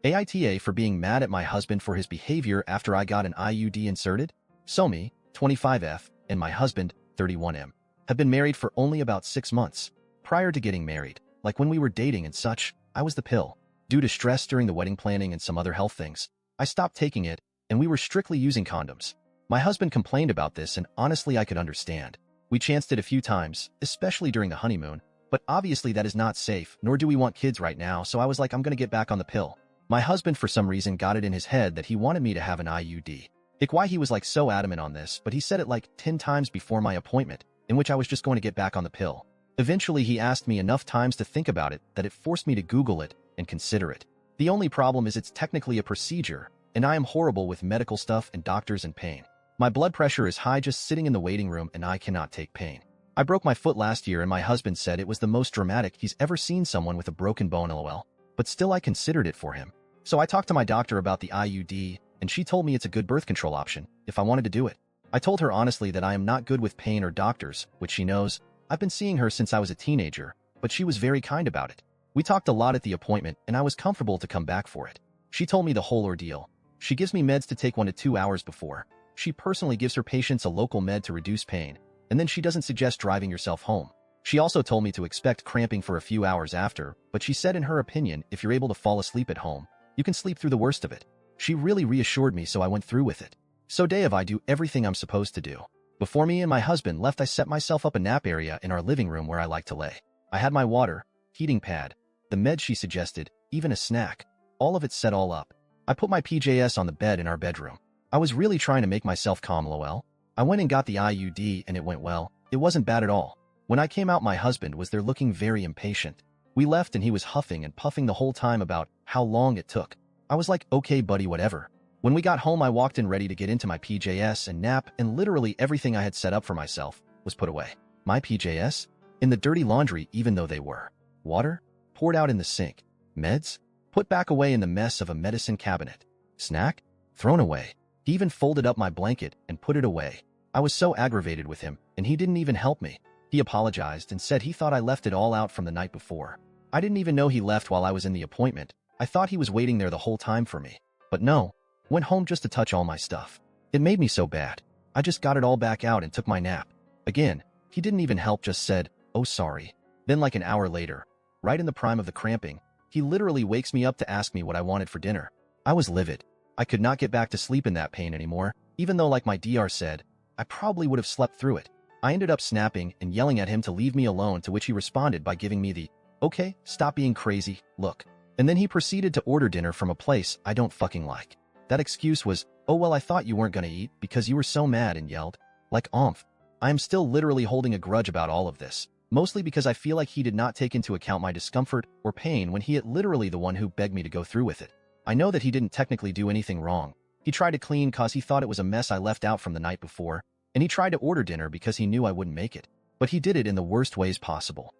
AITA for being mad at my husband for his behavior after I got an IUD inserted? So me, 25F, and my husband, 31M, have been married for only about 6 months. Prior to getting married, like when we were dating and such, I was the pill. Due to stress during the wedding planning and some other health things, I stopped taking it, and we were strictly using condoms. My husband complained about this, and honestly I could understand. We chanced it a few times, especially during the honeymoon, but obviously that is not safe, nor do we want kids right now, so I was like, I'm gonna get back on the pill. My husband for some reason got it in his head that he wanted me to have an IUD. Why he was like so adamant on this, but he said it like 10 times before my appointment, in which I was just going to get back on the pill. Eventually he asked me enough times to think about it that it forced me to Google it and consider it. The only problem is it's technically a procedure, and I am horrible with medical stuff and doctors and pain. My blood pressure is high just sitting in the waiting room, and I cannot take pain. I broke my foot last year, and my husband said it was the most dramatic he's ever seen someone with a broken bone, lol. But still I considered it for him. So I talked to my doctor about the IUD, and she told me it's a good birth control option if I wanted to do it. I told her honestly that I am not good with pain or doctors, which she knows. I've been seeing her since I was a teenager, but she was very kind about it. We talked a lot at the appointment, and I was comfortable to come back for it. She told me the whole ordeal. She gives me meds to take 1 to 2 hours before. She personally gives her patients a local med to reduce pain, and then she doesn't suggest driving yourself home. She also told me to expect cramping for a few hours after, but she said in her opinion, if you're able to fall asleep at home, you can sleep through the worst of it. She really reassured me, so I went through with it. So day of I do everything I'm supposed to do. Before me and my husband left, I set myself up a nap area in our living room where I like to lay. I had my water, heating pad, the meds she suggested, even a snack. All of it set all up. I put my PJS on the bed in our bedroom. I was really trying to make myself calm, lol. I went and got the IUD and it went well. It wasn't bad at all. When I came out, my husband was there looking very impatient. We left and he was huffing and puffing the whole time about how long it took. I was like, okay buddy, whatever. When we got home, I walked in ready to get into my PJS and nap, and literally everything I had set up for myself was put away. My PJS? In the dirty laundry, even though they were. Water? Poured out in the sink. Meds? Put back away in the mess of a medicine cabinet. Snack? Thrown away. He even folded up my blanket and put it away. I was so aggravated with him, and he didn't even help me. He apologized and said he thought I left it all out from the night before. I didn't even know he left while I was in the appointment. I thought he was waiting there the whole time for me. But no. Went home just to touch all my stuff. It made me so bad. I just got it all back out and took my nap. Again, he didn't even help, just said, oh sorry. Then like an hour later, right in the prime of the cramping, he literally wakes me up to ask me what I wanted for dinner. I was livid. I could not get back to sleep in that pain anymore, even though like my DR said, I probably would have slept through it. I ended up snapping and yelling at him to leave me alone, to which he responded by giving me the, okay, stop being crazy, look. And then he proceeded to order dinner from a place I don't fucking like. That excuse was, oh well, I thought you weren't gonna eat because you were so mad, and yelled. Like oomph. I am still literally holding a grudge about all of this, mostly because I feel like he did not take into account my discomfort or pain when he is literally the one who begged me to go through with it. I know that he didn't technically do anything wrong. He tried to clean cause he thought it was a mess I left out from the night before, and he tried to order dinner because he knew I wouldn't make it. But he did it in the worst ways possible.